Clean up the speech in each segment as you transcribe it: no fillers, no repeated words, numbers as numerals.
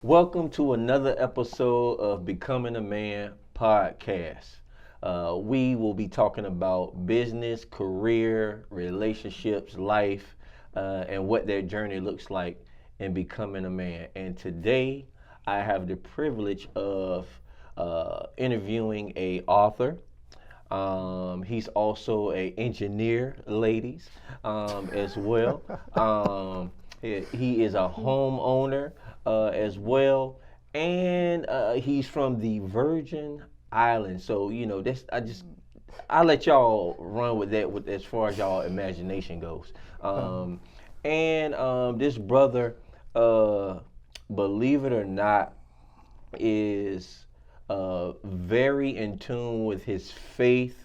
Welcome to another episode of Becoming a Man podcast. We will be talking about business, career, relationships, life, and what their journey looks like in becoming a man. And today, I have the privilege of interviewing a author. He's also a engineer, ladies, as well. He is a homeowner as well, and he's from the Virgin Islands. So that's I let y'all run with that with as far as y'all imagination goes. And this brother, uh, believe it or not, is very in tune with his faith.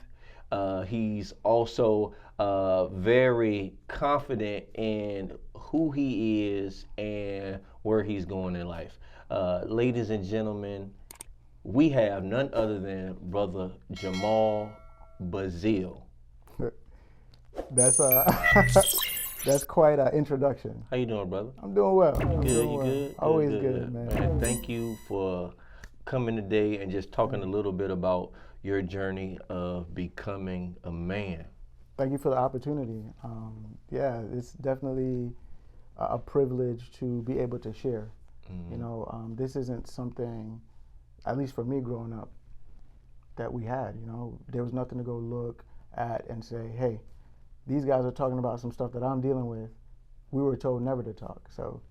He's also very confident in who he is and where he's going in life. Ladies and gentlemen, we have none other than Brother Jahmal Bazil. That's that's quite an introduction. How you doing, brother? I'm doing well. You I'm good? doing You well. good? Always Good, good, good. man. Thank you for coming today and just talking a little bit about your journey of becoming a man. Thank you for the opportunity. Yeah, it's definitely a privilege to be able to share. This isn't something, at least for me growing up, that we had. There was nothing to go look at and say, hey, these guys are talking about some stuff that I'm dealing with. We were told never to talk. So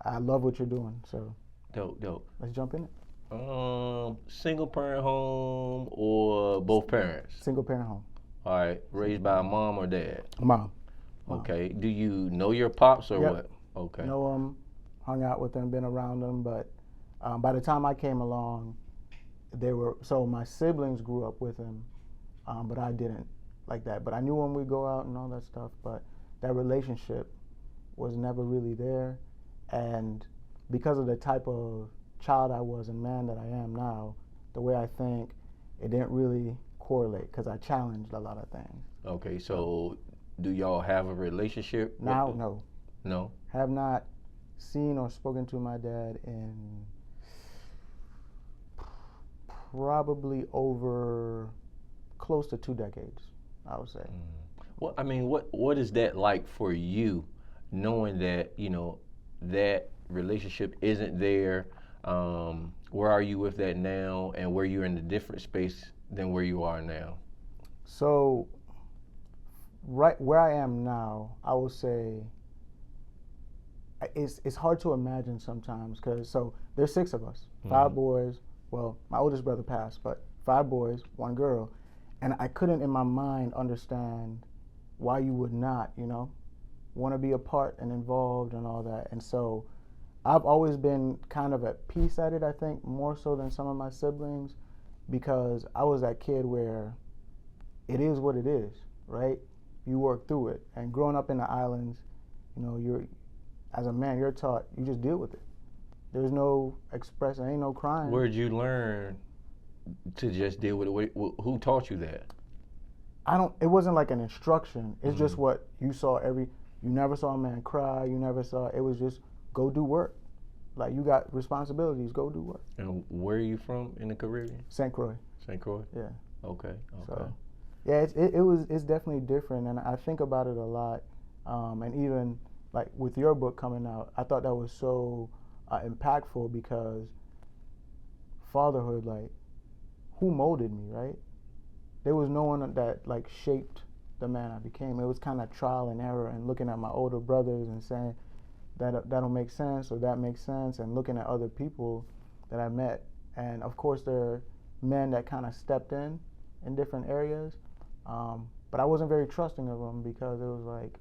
I love what you're doing. So Dope. let's jump in it. Single parent home or both parents? Single parent home. All right, raised by a mom or dad? Mom. Okay. Do you know your pops or Yep. what? Okay. Know them, hung out with them, been around them, but by the time I came along, so my siblings grew up with him, but I didn't like that. But I knew when we go out and all that stuff, but that relationship was never really there. And because of the type of child I was and man that I am now, the way I think, it didn't really correlate because I challenged a lot of things. Okay. So, do y'all have a relationship? Now, no. No. Have not seen or spoken to my dad in probably over close to 2 decades, I would say. Well, I mean, what is that like for you, knowing that that relationship isn't there? Where are you with that now, and where you're in a different space than where you are now? So, right where I am now, I will say it's hard to imagine sometimes because there's 6 of us, 5 boys. Well, my oldest brother passed, but 5 boys, 1 girl, and I couldn't in my mind understand why you would not, want to be a part and involved and all that. And so I've always been kind of at peace at it, I think, more so than some of my siblings, because I was that kid where it is what it is, right? You work through it. And growing up in the islands, you're as a man, you're taught you just deal with it. There's no expressing, ain't no crying. Where'd you learn to just deal with it? Who taught you that? It wasn't like an instruction. It's just what you saw you never saw a man cry, it was just go do work. Like you got responsibilities, go do work. And where are you from in the Caribbean? St. Croix. St. Croix? Yeah. Okay. So, yeah, it's definitely different, and I think about it a lot. And even like with your book coming out, I thought that was so impactful because fatherhood, like, who molded me, right? There was no one that like shaped the man I became. It was kind of trial and error and looking at my older brothers and saying that'll make sense or that makes sense, and looking at other people that I met. And of course there are men that kind of stepped in different areas, but I wasn't very trusting of them because it was like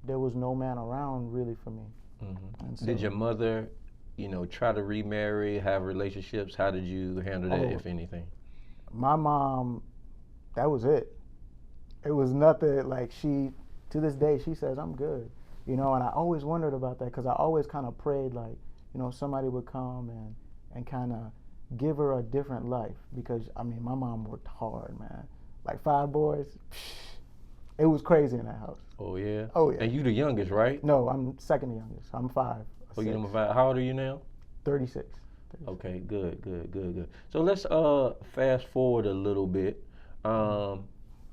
there was no man around really for me. And so, did your mother, try to remarry, have relationships? How did you handle that, if anything? My mom, that was it. It was nothing. Like, to this day, she says, I'm good. And I always wondered about that because I always kind of prayed, like, somebody would come and kind of give her a different life because, my mom worked hard, man. Like 5 boys, it was crazy in that house. Oh, yeah? Oh, yeah. And you the youngest, right? No, I'm second youngest. I'm 5. Oh, you number 5. How old are you now? 36. Okay, good. So let's fast forward a little bit.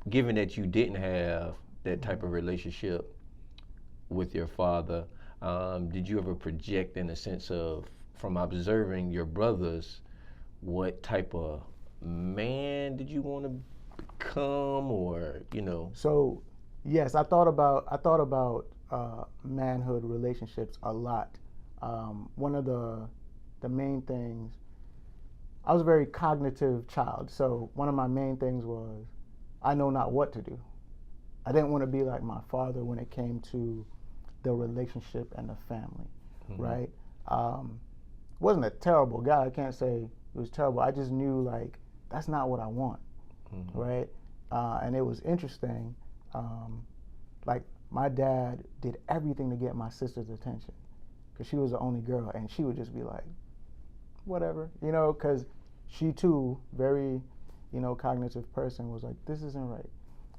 Given that you didn't have that type of relationship with your father, did you ever project in a sense of, from observing your brothers, what type of man did you want to become, or So, yes, I thought about manhood relationships a lot. One of the main things, I was a very cognitive child, so one of my main things was I know not what to do. I didn't want to be like my father when it came to the relationship and the family, right? Wasn't a terrible guy. I can't say it was terrible. I just knew like that's not what I want, right? And it was interesting. Like my dad did everything to get my sister's attention because she was the only girl, and she would just be like, whatever, because she too, very, cognitive person, was like, this isn't right.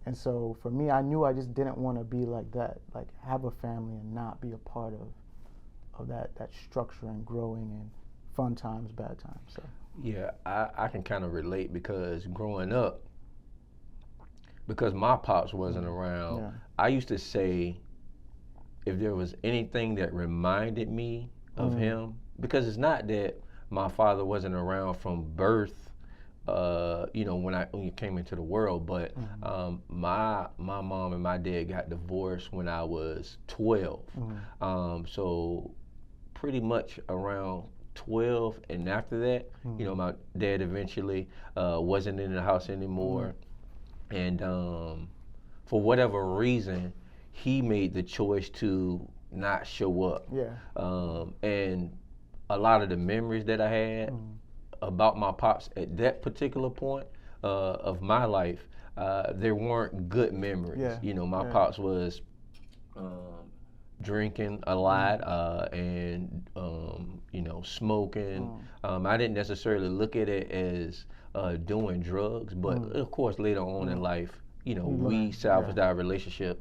And so for me, I knew I just didn't want to be like that, like have a family and not be a part of that structure and growing and fun times, bad times. So yeah, I can kind of relate because growing up, because my pops wasn't around, yeah. I used to say if there was anything that reminded me of him, because it's not that my father wasn't around from birth, when you came into the world, but my mom and my dad got divorced when I was 12. So pretty much around 12 and after that, my dad eventually wasn't in the house anymore. And for whatever reason, he made the choice to not show up. Yeah. And a lot of the memories that I had about my pops at that particular point of my life, there weren't good memories. Yeah. My pops was drinking a lot and smoking. I didn't necessarily look at it as doing drugs, but of course later on in life, we salvaged our relationship.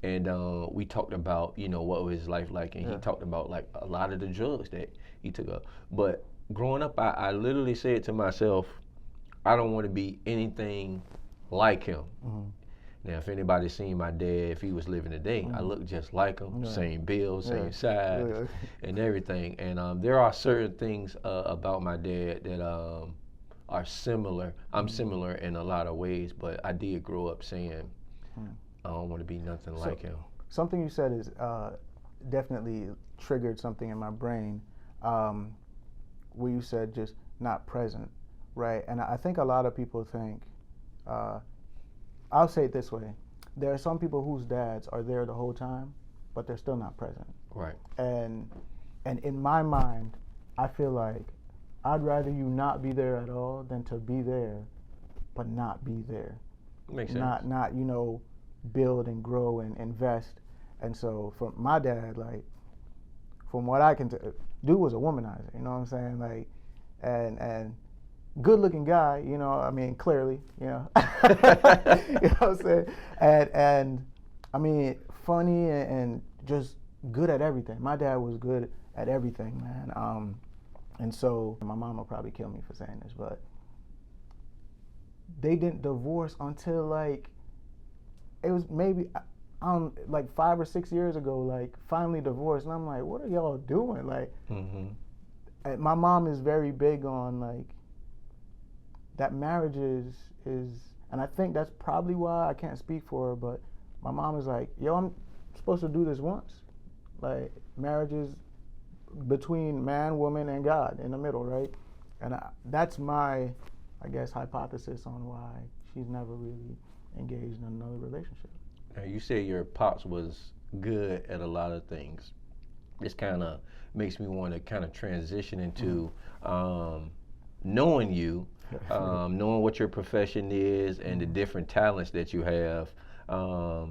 And we talked about, what was his life like, and he talked about like a lot of the drugs that he took up. But growing up, I literally said to myself, I don't want to be anything like him. Now, if anybody's seen my dad, if he was living today, I look just like him, same build, same size, and everything. And there are certain things about my dad that are similar. I'm similar in a lot of ways, but I did grow up saying, I don't want to be nothing like him. Something you said is definitely triggered something in my brain, where you said just not present, right? And I think a lot of people think, I'll say it this way, there are some people whose dads are there the whole time, but they're still not present. Right. And in my mind, I feel like I'd rather you not be there at all than to be there, but not be there. Makes sense. Not build and grow and invest. And so for my dad, like, from what I can tell, dude was a womanizer, you know what I'm saying? Like, and good looking guy, clearly, you know what I'm saying? And I mean, funny and just good at everything. My dad was good at everything, man. And so my mom will probably kill me for saying this, but they didn't divorce until like, it was maybe like 5 or 6 years ago, like finally divorced. And I'm like, what are y'all doing? Like, my mom is very big on like that marriage is, and I think that's probably why, I can't speak for her, but my mom is like, yo, I'm supposed to do this once. Like, marriage is between man, woman, and God in the middle, right? And that's my, I guess, hypothesis on why she's never really engaged in another relationship. Now, you say your pops was good at a lot of things. This kind of makes me want to kind of transition into knowing you, knowing what your profession is and the different talents that you have. How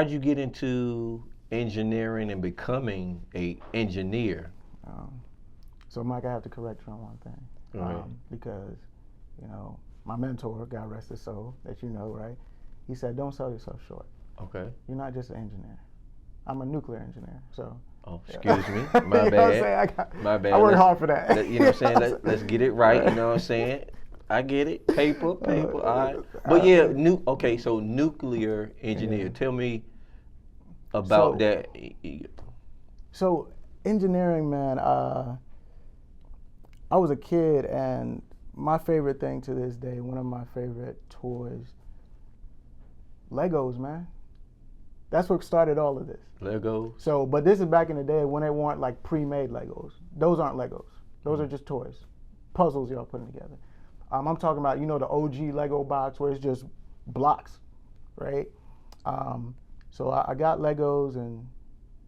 did you get into engineering and becoming an engineer? So, Mike, I have to correct you on one thing. Because, my mentor, God rest his soul, that you know, right? He said, don't sell yourself short. Okay. You're not just an engineer. I'm a nuclear engineer. So Oh, excuse me. You My know what I'm bad. saying? My bad. I work Let's- hard for that. You know what I'm saying? Let's get it right. You know what I'm saying? I get it. Paper, paper. All right. But yeah, okay. So nuclear engineer. Yeah. Tell me about So, that. so engineering, man. I was a kid, and my favorite thing to this day, one of my favorite toys, Legos, man. That's what started all of this. Legos. So, but this is back in the day when they weren't like pre-made Legos. Those aren't Legos. Those are just toys, puzzles y'all putting together. I'm talking about, the OG Lego box where it's just blocks, right? So I got Legos, and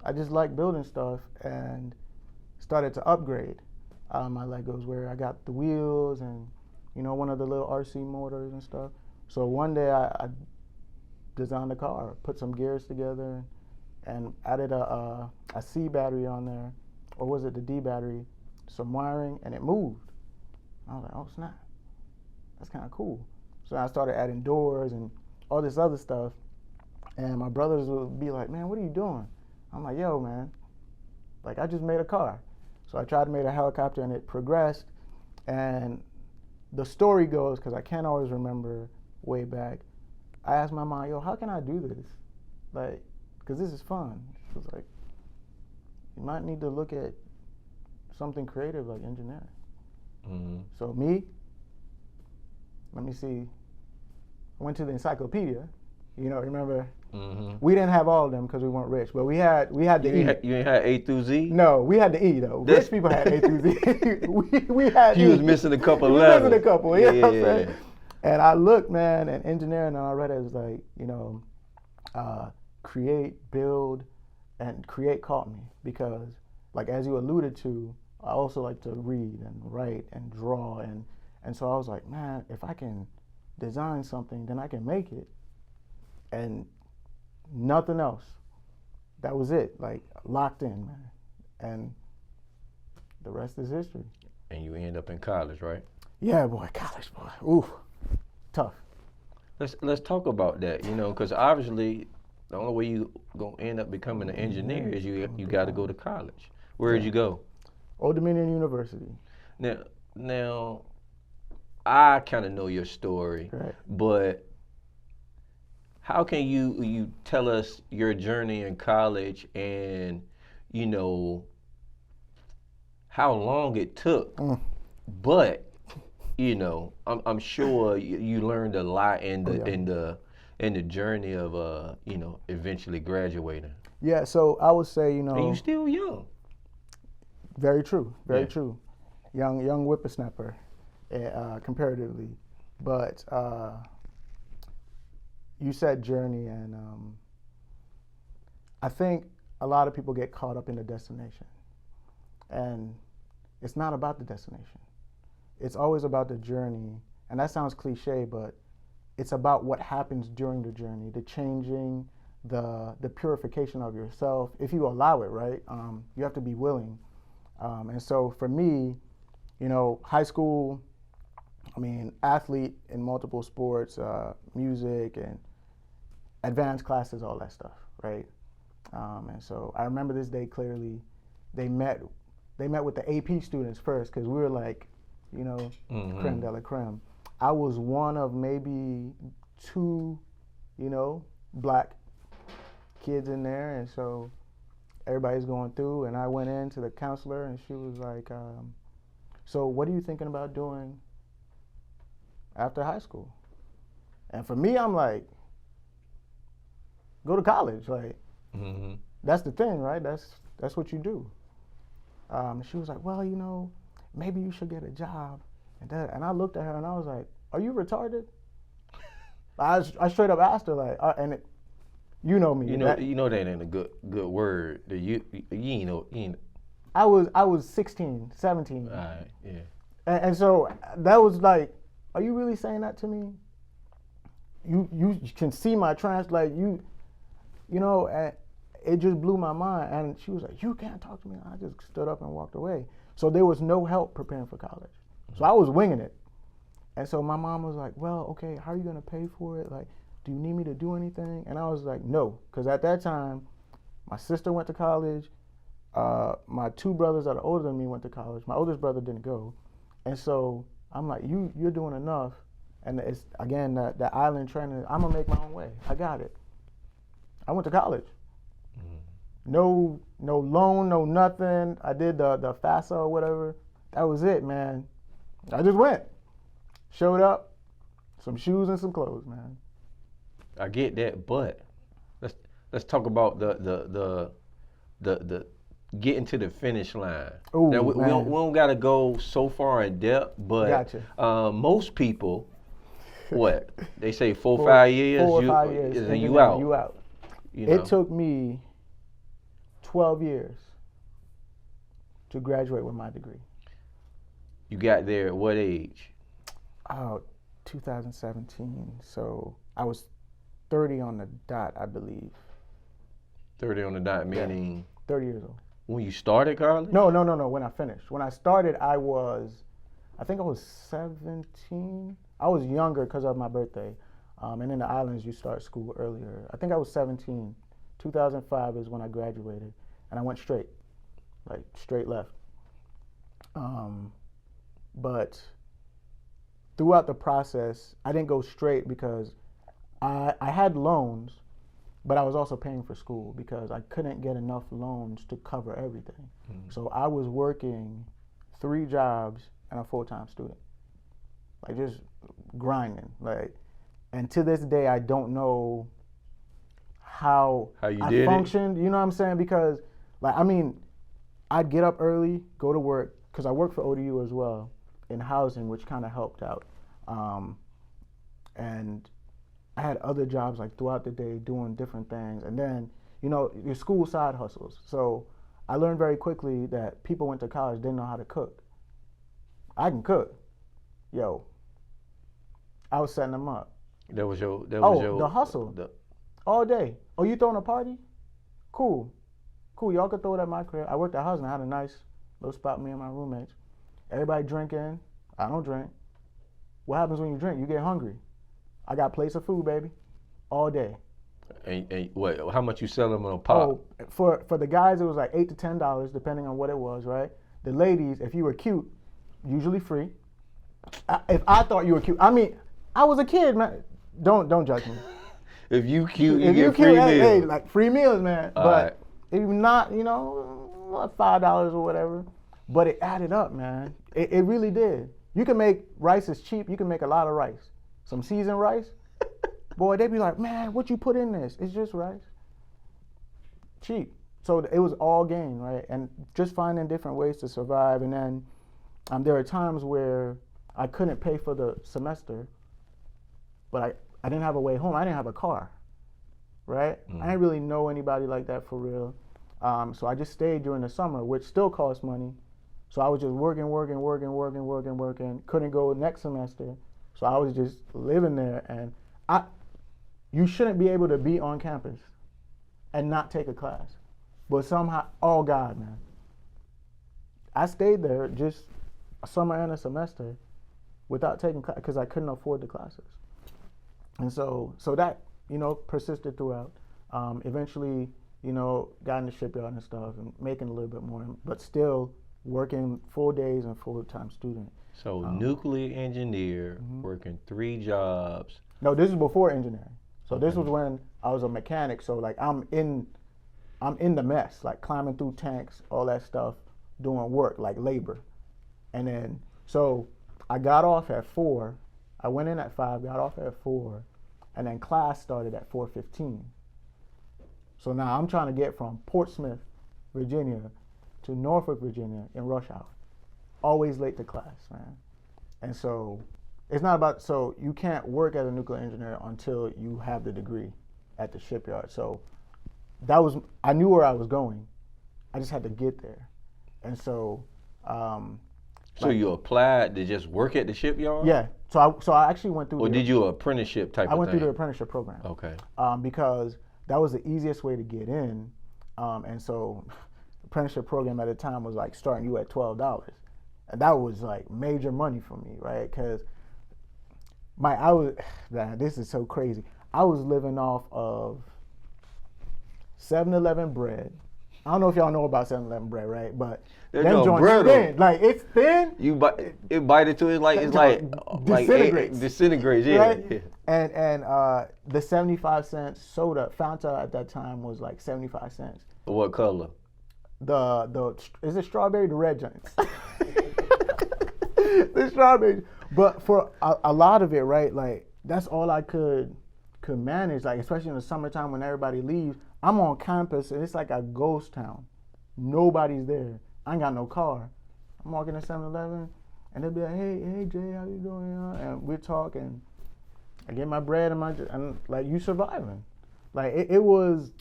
I just like building stuff, and started to upgrade my Legos, where I got the wheels and one of the little RC motors and stuff. So one day I designed a car, put some gears together, and added a C battery on there, or was it the D battery, some wiring, and it moved. I was like, oh snap, that's kind of cool. So I started adding doors and all this other stuff, and my brothers would be like, man, what are you doing? I'm like, yo, man, like I just made a car. So I tried to make a helicopter, and it progressed. And the story goes, because I can't always remember way back, I asked my mom, yo, how can I do this? Like, because this is fun. She was like, you might need to look at something creative like engineering. Mm-hmm. So let me see, I went to the encyclopedia. Remember? Mm-hmm. We didn't have all of them because we weren't rich, but we had the E. You ain't had A through Z? No, we had the E though. Rich people had A through Z. we had You E. was missing a couple letters. Missing a couple, you know what I'm saying? And I looked, man, at engineering, and I read it was like, create, build, and create caught me because, like as you alluded to, I also like to read and write and draw, and so I was like, man, if I can design something, then I can make it, and nothing else. That was it, like locked in, man, and the rest is history. And you end up in college, right? Yeah, boy, college, boy. Ooh, tough. Let's talk about that, because obviously the only way you gonna end up becoming an engineer is you got to go to college. Where did you go? Old Dominion University. Now, I kind of know your story, right, but how can you tell us your journey in college and how long it took? But I'm sure you learned a lot in the journey of eventually graduating. Yeah, so I would say And you still young. Very true, very true. Young whippersnapper, comparatively, but you said journey, and I think a lot of people get caught up in the destination, and it's not about the destination. It's always about the journey, and that sounds cliche, but it's about what happens during the journey, the changing, the purification of yourself, if you allow it, right? You have to be willing. And so for me, high school, athlete in multiple sports, music and advanced classes, all that stuff, right? And so I remember this day clearly. They met with the AP students first because we were like, creme de la creme. I was one of maybe two, black kids in there, and so everybody's going through, and I went in to the counselor, and she was like, so what are you thinking about doing after high school? And for me, I'm like, go to college. Like, that's the thing, right? That's what you do. She was like, well, maybe you should get a job. And I looked at her, and I was like, are you retarded? I straight up asked her, like, you know me. That ain't a good word. You ain't. I was 16, 17. All right, yeah. And so that was like, are you really saying that to me? You can see my translate. And it just blew my mind. And she was like, you can't talk to me. I just stood up and walked away. So there was no help preparing for college. So I was winging it. And so my mom was like, well, okay, how are you gonna pay for it? Like, do you need me to do anything? And I was like, no, because at that time, my sister went to college, my two brothers that are older than me went to college. My oldest brother didn't go, and so I'm like, you're doing enough, and it's again that island training. I'm gonna make my own way. I got it. I went to college. No loan, no nothing. I did the FAFSA or whatever. That was it, man. I just went, showed up, some shoes and some clothes, man. I get that, but let's talk about the getting to the finish line. Ooh, now we man. don't gotta go so far in depth, but Gotcha. Most people, what they say, 4 or 5 years, 4 or 5 years, and then you out. You out. You know? It took me 12 years to graduate with my degree. You got there at what age? 2017. So I was 30 on the dot, I believe. 30 on the dot, meaning 30 years old. When you started college? No. When I finished. When I started, I think I was 17. I was younger because of my birthday. And in the islands, you start school earlier. I think I was 17. 2005 is when I graduated, and I went straight left. But throughout the process, I didn't go straight because I had loans, but I was also paying for school because I couldn't get enough loans to cover everything. Mm-hmm. So I was working 3 jobs and a full-time student, like just grinding, like. And to this day, I don't know how you I did functioned. You know what I'm saying? Because, I'd get up early, go to work, because I worked for ODU as well in housing, which kind of helped out. And I had other jobs throughout the day doing different things. And then, your school side hustles. So I learned very quickly that people went to college, didn't know how to cook. I can cook. Yo, I was setting them up. That was your the hustle. All day. Oh, you throwing a party? Cool. Y'all could throw it at my crib. I worked at housing. I had a nice little spot, me and my roommates. Everybody drinking. I don't drink. What happens when you drink? You get hungry. I got plates of food, baby, all day. And what? How much you sell them on a pop? Oh, for the guys, it was like $8 to $10, depending on what it was, right? The ladies, if you were cute, usually free. If I thought you were cute, I was a kid, man. Don't judge me. If you cute, you get free meals. Hey, free meals, man. All but right. if not, $5 or whatever. But it added up, man. It really did. You can make rice is cheap. You can make a lot of rice. Some seasoned rice. Boy, they be like, man, what you put in this? It's just rice. Cheap. So it was all gain, right? And just finding different ways to survive. And then there are times where I couldn't pay for the semester, but I didn't have a way home. I didn't have a car, right? I didn't really know anybody like that for real. So I just stayed during the summer, which still cost money. So I was just working. Couldn't go next semester. So I was just living there. And you shouldn't be able to be on campus and not take a class. But somehow, oh God, man. I stayed there just a summer and a semester without taking class because I couldn't afford the classes. And so that, persisted throughout. Eventually, got in the shipyard and stuff and making a little bit more, but still working full days and full-time student. So nuclear engineer, working 3 jobs. No, this is before engineering. So this was when I was a mechanic. So I'm in the mess, climbing through tanks, all that stuff, doing work, labor. And then, so I got off at 4. I went in at 5, got off at 4, and then class started at 4:15. So now I'm trying to get from Portsmouth, Virginia, to Norfolk, Virginia in rush hour. Always late to class, man. And so it's not about, so you can't work as a nuclear engineer until you have the degree at the shipyard. So I knew where I was going. I just had to get there. And so, so you applied to just work at the shipyard? Yeah. So I actually went through. Or did you apprenticeship type of thing? I went through the apprenticeship program. Okay. Because that was the easiest way to get in. And so apprenticeship program at the time was starting you at $12. And that was major money for me, right? Because this is so crazy. I was living off of 7-Eleven bread I don't know if y'all know about 7-Eleven bread, right? But That them joint joints brittle. thin. Like, it's thin. You bite into it like it's Disintegrates. disintegrates. Yeah, Right? yeah. And the 75-cent soda, Fanta at that time was like 75 cents. What color? Is it strawberry? The red joints. The strawberry. But for a lot of it, right? Like, that's all I could manage. Like, especially in the summertime when everybody leaves, I'm on campus and it's like a ghost town. Nobody's there. I ain't got no car. I'm walking to 7-Eleven and they'll be like, hey Jay, how you doing? And we're talking. I get my bread and like, you surviving. Like, it was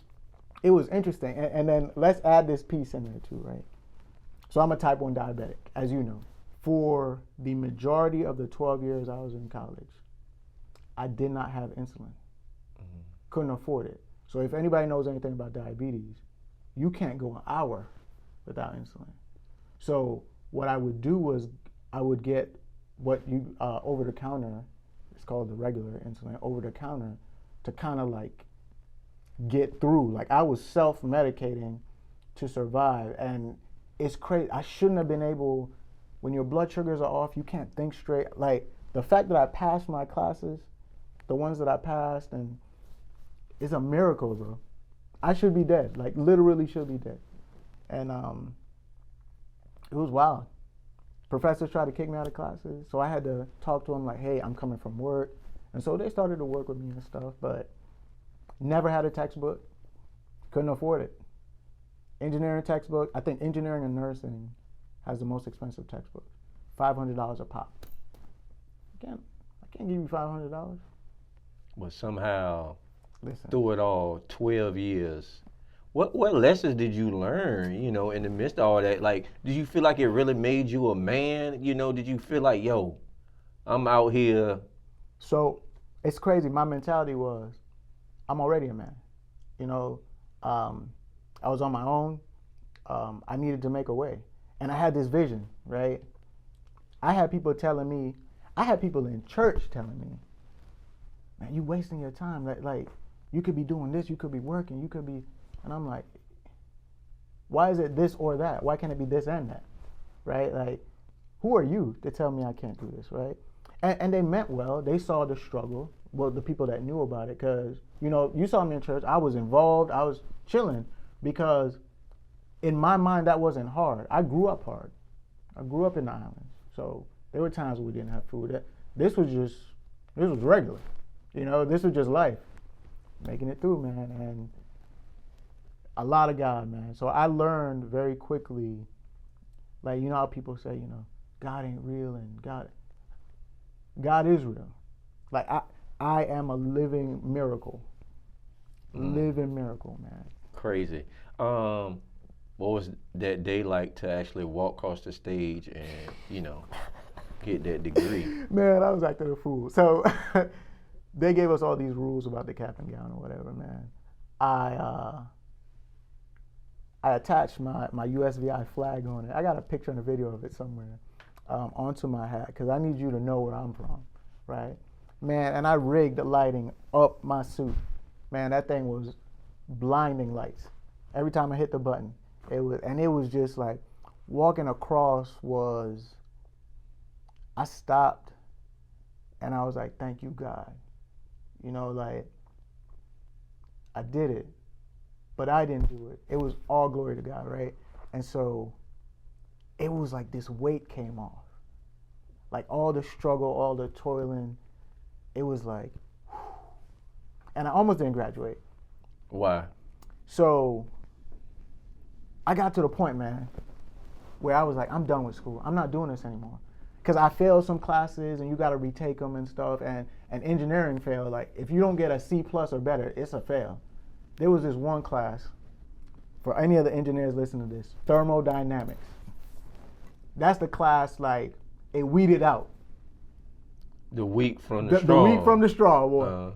interesting. And then let's add this piece in there too, right? So I'm a type 1 diabetic, as you know. For the majority of the 12 years I was in college, I did not have insulin. Couldn't afford it. So if anybody knows anything about diabetes, you can't go an hour without insulin. So what I would do was I would get what you over the counter, it's called the regular insulin, over the counter, to kind of like get through. Like, I was self-medicating to survive. And it's crazy. I shouldn't have been able, when your blood sugars are off, you can't think straight. Like, the fact that I passed my classes, the ones that I passed, and it's a miracle, bro. I should be dead, like literally should be dead. And it was wild. Professors tried to kick me out of classes, so I had to talk to them like, hey, I'm coming from work. And so they started to work with me and stuff, but never had a textbook, couldn't afford it. Engineering textbook, I think engineering and nursing has the most expensive textbooks, $500 a pop. I can't give you $500. But somehow, Listen, through it all, 12 years, what lessons did you learn, in the midst of all that? Like, did you feel like it really made you a man? Did you feel like, yo, I'm out here? So it's crazy. My mentality was, I'm already a man. I was on my own. I needed to make a way. And I had this vision, right? I had people in church telling me, man, you wasting your time. Like, you could be doing this, you could be working, you could be, and I'm like, why is it this or that? Why can't it be this and that, right? Like, who are you to tell me I can't do this, right? And they meant well. They saw the struggle, well, the people that knew about it, because, you saw me in church, I was involved, I was chilling, because in my mind, that wasn't hard. I grew up hard. I grew up in the islands, so there were times we didn't have food. This was regular, this was just life. Making it through, man, and a lot of God, man. So I learned very quickly, like, how people say, God ain't real and God is real. Like, I am a living miracle. Living miracle, man. Crazy. What was that day like to actually walk across the stage and, get that degree? Man, I was acting a fool. So they gave us all these rules about the cap and gown or whatever, man. I attached my USVI flag on it. I got a picture and a video of it somewhere onto my hat, because I need you to know where I'm from, right? Man, and I rigged the lighting up my suit. Man, that thing was blinding lights. Every time I hit the button, it was just like, walking across was, I stopped and I was like, thank you, God. Like, I did it, but I didn't do it. It was all glory to God, right? And so it was like this weight came off. Like, all the struggle, all the toiling, it was like, whew. And I almost didn't graduate. Why? So I got to the point, man, where I was like, I'm done with school. I'm not doing this anymore. Because I failed some classes and you got to retake them and stuff. And engineering failed. Like, if you don't get a C+ or better, it's a fail. There was this one class, for any of the engineers listening to this, thermodynamics. That's the class, like, it weeded out. The wheat from the straw. The wheat from the straw, boy.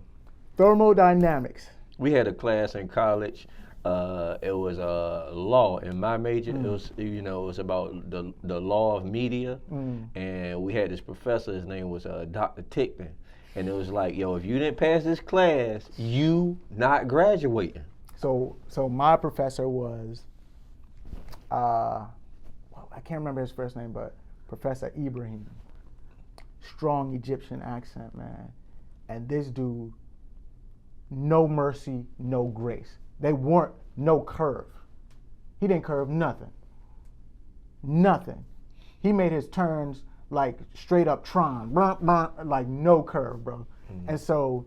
Thermodynamics. We had a class in college. It was law in my major. It was, it was about the law of media, and we had this professor. His name was Dr. Tickman, and it was like, yo, if you didn't pass this class, you not graduating. So my professor was well, I can't remember his first name, but Professor Ibrahim. Strong Egyptian accent, man. And this dude, no mercy, no grace. They weren't, no curve. He didn't curve nothing. Nothing. He made his turns like straight up Tron, like no curve, bro. Mm-hmm. And so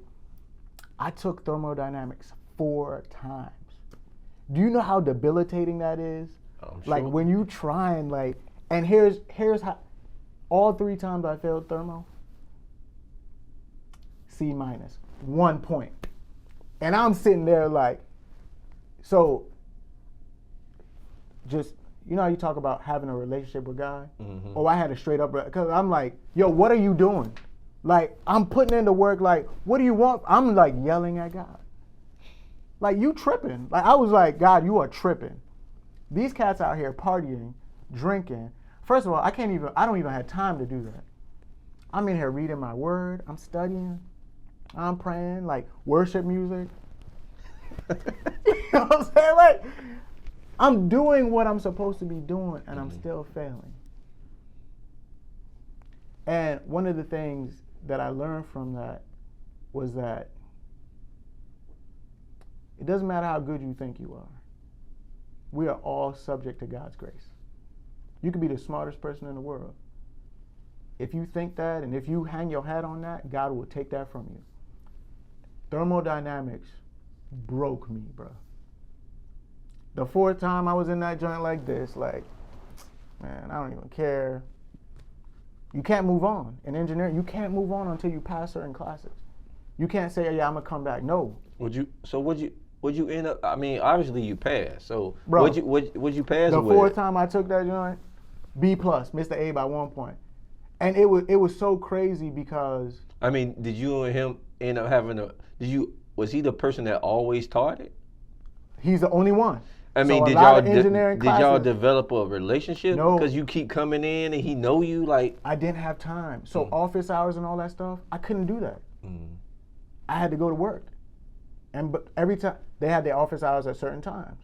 I took thermodynamics 4 times. Do you know how debilitating that is? Like sure. When you try and like, and here's how, all 3 times I failed thermo, C-, 1 point. And I'm sitting there like, so just, you know how you talk about having a relationship with God? Mm-hmm. Oh, I had a straight up, because I'm like, yo, what are you doing? Like, I'm putting in the work, like, what do you want? I'm like yelling at God. Like, you tripping. Like, I was like, God, you are tripping. These cats out here partying, drinking. First of all, I don't even have time to do that. I'm in here reading my word, I'm studying, I'm praying, like worship music. You know what I'm saying? Like, I'm doing what I'm supposed to be doing, and I'm still failing. And one of the things that I learned from that was that it doesn't matter how good you think you are. We are all subject to God's grace. You could be the smartest person in the world. If you think that, and if you hang your hat on that, God will take that from you. Thermodynamics broke me, bro. The 4th time I was in that joint like this, like, man, I don't even care. You can't move on. In engineering, you can't move on until you pass certain classes. You can't say, yeah, I'm gonna come back. No. Would you end up, I mean, obviously you passed. So bro, would you pass the with? 4th time I took that joint, B+, Mr. A by 1 point. And it was so crazy because, I mean, did you and him end up having was he the person that always taught it? He's the only one. I mean, so did y'all develop a relationship? No. Because you keep coming in and he know you, like. I didn't have time. So office hours and all that stuff, I couldn't do that. I had to go to work. But every time, they had their office hours at certain times.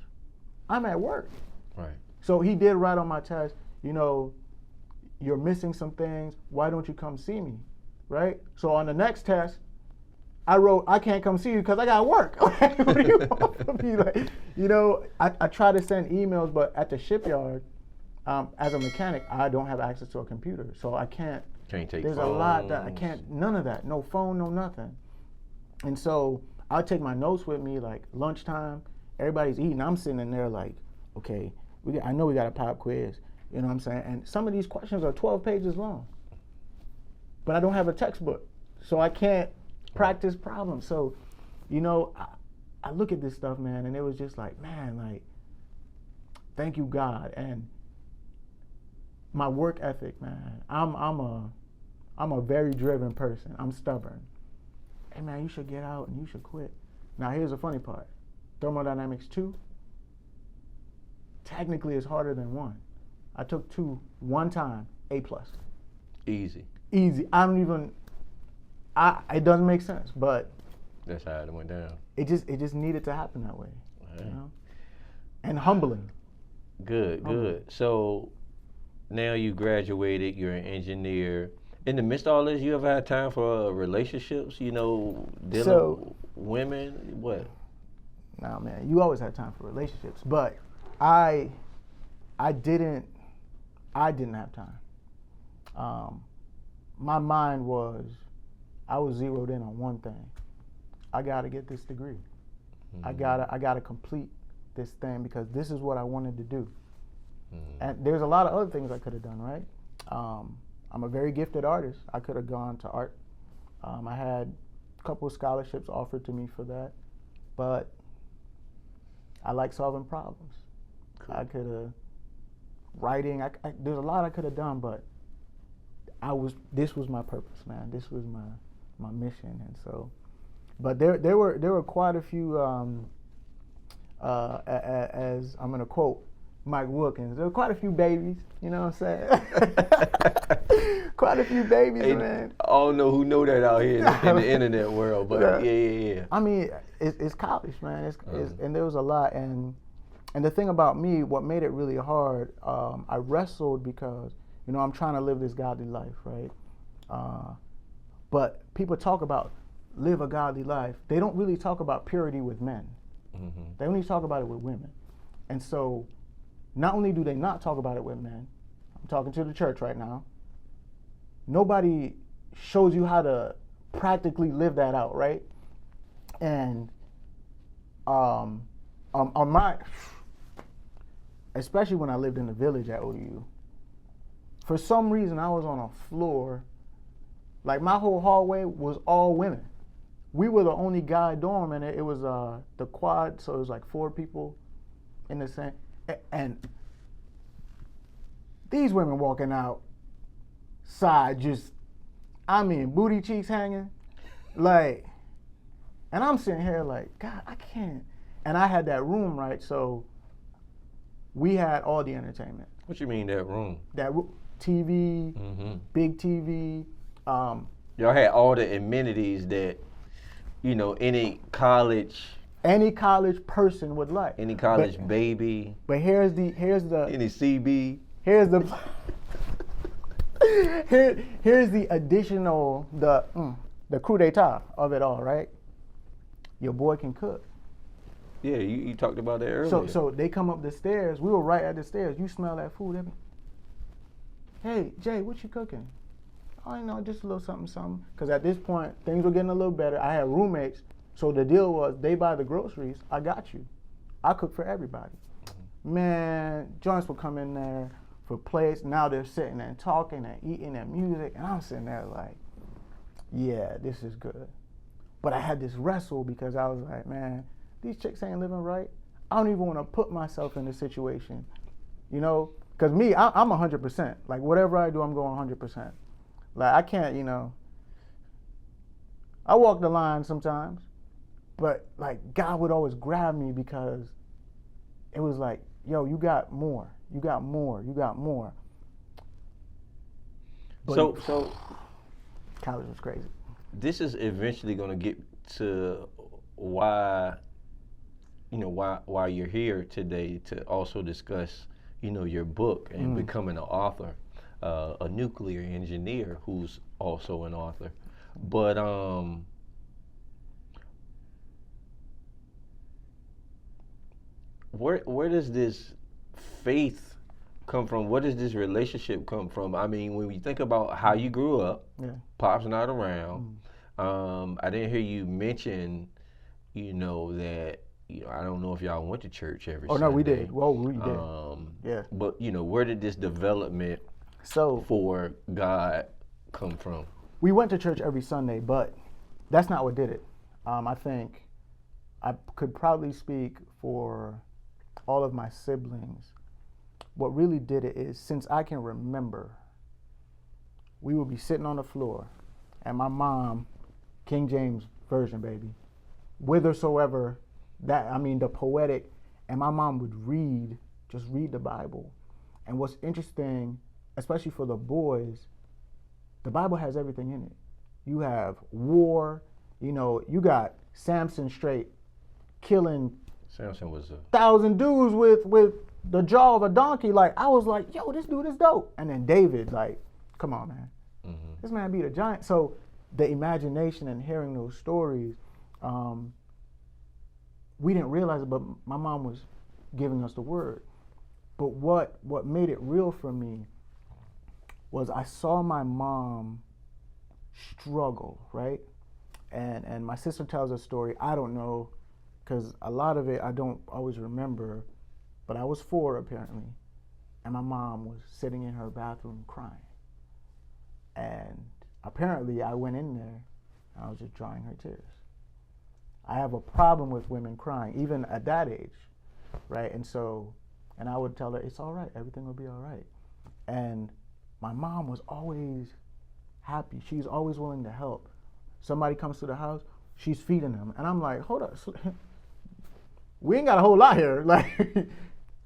I'm at work. Right. So he did write on my test, you know, you're missing some things, why don't you come see me, right? So on the next test, I wrote, I can't come see you because I got work. What do you want from me? Like, you know, I try to send emails, but at the shipyard, as a mechanic, I don't have access to a computer. So I can't take there's phones. A lot that I can't, none of that, no phone, no nothing. And so I'll take my notes with me, like lunchtime, everybody's eating, I'm sitting in there like, okay, I know we got a pop quiz, you know what I'm saying? And some of these questions are 12 pages long, but I don't have a textbook, so I can't practice problems. So, you know, I look at this stuff, man, and it was just like, man, like, thank you, God. And my work ethic, man, I'm a very driven person. I'm stubborn. Hey, man, you should get out and you should quit. Now, here's the funny part. Thermodynamics 2 technically is harder than 1. I took 2 one time, A+. Easy. I don't even, it doesn't make sense, but that's how it went down. It just needed to happen that way, right. You know? And humbling. Good. So now you graduated, you're an engineer. In the midst of all this, you ever had time for relationships, you know, dealing with women? What? Nah, man, you always had time for relationships, but I didn't have time. My mind I was zeroed in on one thing. I gotta get this degree. Mm-hmm. I gotta complete this thing because this is what I wanted to do. Mm-hmm. And there's a lot of other things I could have done, right? I'm a very gifted artist. I could have gone to art. I had a couple of scholarships offered to me for that, but I like solving problems. Cool. I could have writing. There's a lot I could have done, but this was my purpose, man. This was my mission, and so. But there were quite a few. As I'm gonna quote Mike Wilkins, there were quite a few babies. You know what I'm saying? Quite a few babies, hey, man. I don't know who know that out here in the internet world, but yeah. I mean, it's college, man. And there was a lot, and And the thing about me, what made it really hard, I wrestled because, I'm trying to live this godly life, right? But people talk about live a godly life. They don't really talk about purity with men. Mm-hmm. They only talk about it with women. And so not only do they not talk about it with men, I'm talking to the church right now, nobody shows you how to practically live that out, right? And on my, especially when I lived in the village at OU, for some reason I was on a floor, like my whole hallway was all women. We were the only guy dorm, and it was the quad, so it was like 4 people in the same, and these women walking outside just, booty cheeks hanging, like, and I'm sitting here like, God, I can't. And I had that room, right? So we had all the entertainment. What you mean that room? That TV, big TV. Y'all had all the amenities that, any college person would like. Any college baby. But here's the any CB. Here's the here's the additional the coup d'etat of it all, right? Your boy can cook. Yeah, you talked about that earlier. So they come up the stairs. We were right at the stairs. You smell that food. Hey, Jay, what you cooking? Oh, just a little something. Because at this point, things were getting a little better. I had roommates. So the deal was, they buy the groceries. I got you. I cook for everybody. Man, joints would come in there for plates. Now they're sitting there and talking and eating and music. And I'm sitting there like, yeah, this is good. But I had this wrestle because I was like, man, these chicks ain't living right. I don't even want to put myself in this situation, Because me, I'm 100%. Like, whatever I do, I'm going 100%. Like, I can't, I walk the line sometimes, but, like, God would always grab me because it was like, yo, you got more. You got more. You got more. But so college was crazy. This is eventually going to get to why you're here today to also discuss, your book and becoming an author, a nuclear engineer who's also an author. But where does this faith come from? Where does this relationship come from? I mean, when we think about how you grew up, Pop's not around. I didn't hear you mention, that. I don't know if y'all went to church every Sunday. Oh, no, we did. Well, we did. Yeah. But, where did this development for God come from? We went to church every Sunday, but that's not what did it. I think I could probably speak for all of my siblings. What really did it is, since I can remember, we would be sitting on the floor, and my mom, King James Version, baby, whithersoever, the poetic, and my mom would just read the Bible. And what's interesting, especially for the boys, the Bible has everything in it. You have war, you got Samson straight killing. Samson was 1,000 dudes with the jaw of a donkey. Like, I was like, yo, this dude is dope. And then David, like, come on, man. This man beat a giant. So the imagination and hearing those stories, we didn't realize it, but my mom was giving us the word. But what made it real for me was I saw my mom struggle, right? And my sister tells a story. I don't know, because a lot of it I don't always remember, but I was 4 apparently, and my mom was sitting in her bathroom crying. And apparently I went in there and I was just drying her tears. I have a problem with women crying, even at that age, right? And I would tell her, it's all right, everything will be all right. And my mom was always happy. She's always willing to help. Somebody comes to the house, she's feeding them. And I'm like, hold up, we ain't got a whole lot here. Like,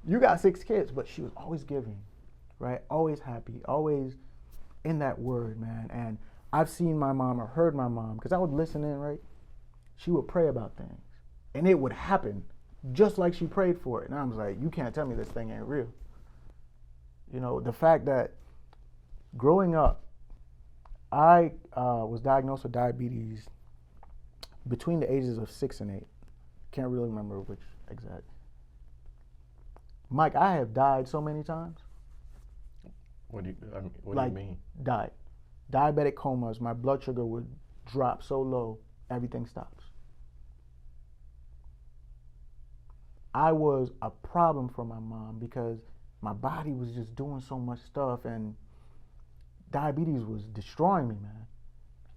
you got 6 kids, but she was always giving, right? Always happy, always in that word, man. And I've seen my mom or heard my mom, because I would listen in, right? She would pray about things, and it would happen just like she prayed for it. And I was like, you can't tell me this thing ain't real. You know, the fact that growing up, I was diagnosed with diabetes between the ages of 6 and 8. Can't really remember which exact. Mike, I have died so many times. What do Like, you mean? Died. Diabetic comas, my blood sugar would drop so low, everything stops. I was a problem for my mom because my body was just doing so much stuff and diabetes was destroying me, man.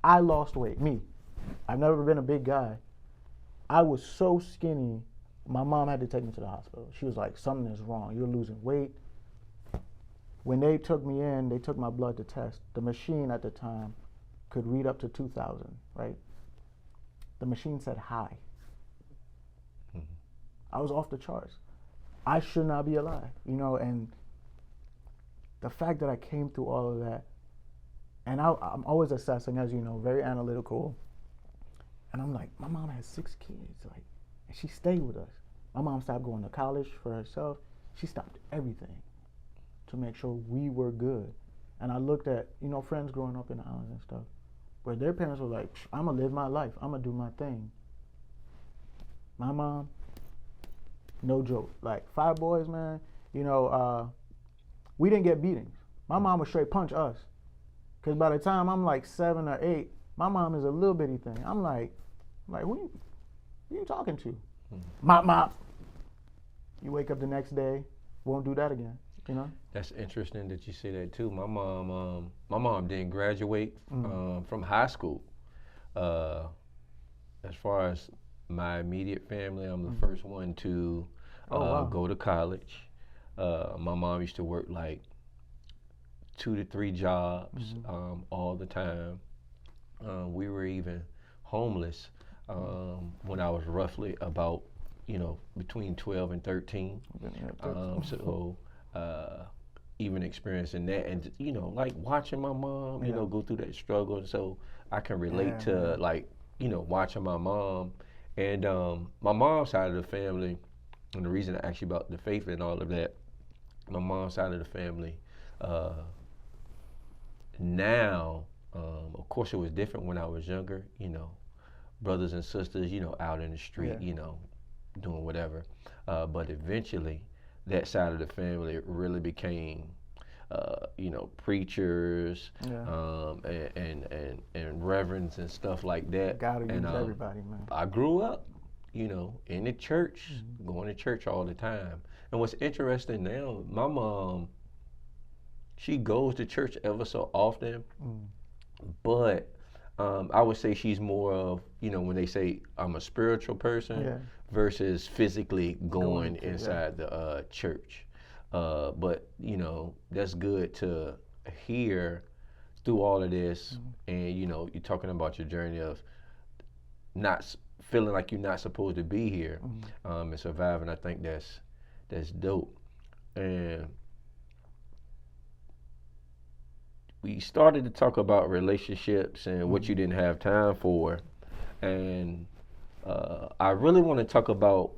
I lost weight, me. I've never been a big guy. I was so skinny, my mom had to take me to the hospital. She was like, something is wrong, you're losing weight. When they took me in, they took my blood to test. The machine at the time could read up to 2,000, right? The machine said high. Mm-hmm. I was off the charts. I should not be alive, you know, and the fact that I came through all of that, and I'm always assessing, as you know, very analytical. And I'm like, my mom has 6 kids, like, and she stayed with us. My mom stopped going to college for herself. She stopped everything to make sure we were good. And I looked at, you know, friends growing up in the islands and stuff, where their parents were like, I'm gonna live my life, I'm gonna do my thing. My mom, no joke, like 5 boys, man, you know, we didn't get beatings. My mom would straight punch us. Because by the time I'm like 7 or 8, my mom is a little bitty thing. I'm like, who you talking to? Mop, mop. You wake up the next day, won't do that again, you know? That's interesting that you say that too. My mom didn't graduate from high school. As far as my immediate family, I'm the first one to go to college. My mom used to work like 2 to 3 jobs all the time. We were even homeless when I was roughly about, you know, between 12 and 13. So even experiencing that and, you know, like watching my mom, you know, go through that struggle. And so I can relate to like, you know, watching my mom. And my mom's side of the family, and the reason I asked you about the faith and all of that, my mom's side of the family, now, of course it was different when I was younger, you know, brothers and sisters, you know, out in the street, you know, doing whatever. But eventually that side of the family really became, you know, preachers and reverends and stuff like that. Gotta use everybody, man. I grew up, you know, in the church, going to church all the time. And what's interesting now, my mom, she goes to church ever so often, but I would say she's more of, you know, when they say I'm a spiritual person versus physically going inside the church. But, you know, that's good to hear through all of this. And, you know, you're talking about your journey of not feeling like you're not supposed to be here and surviving. I think that's dope. And we started to talk about relationships and what you didn't have time for. And I really want to talk about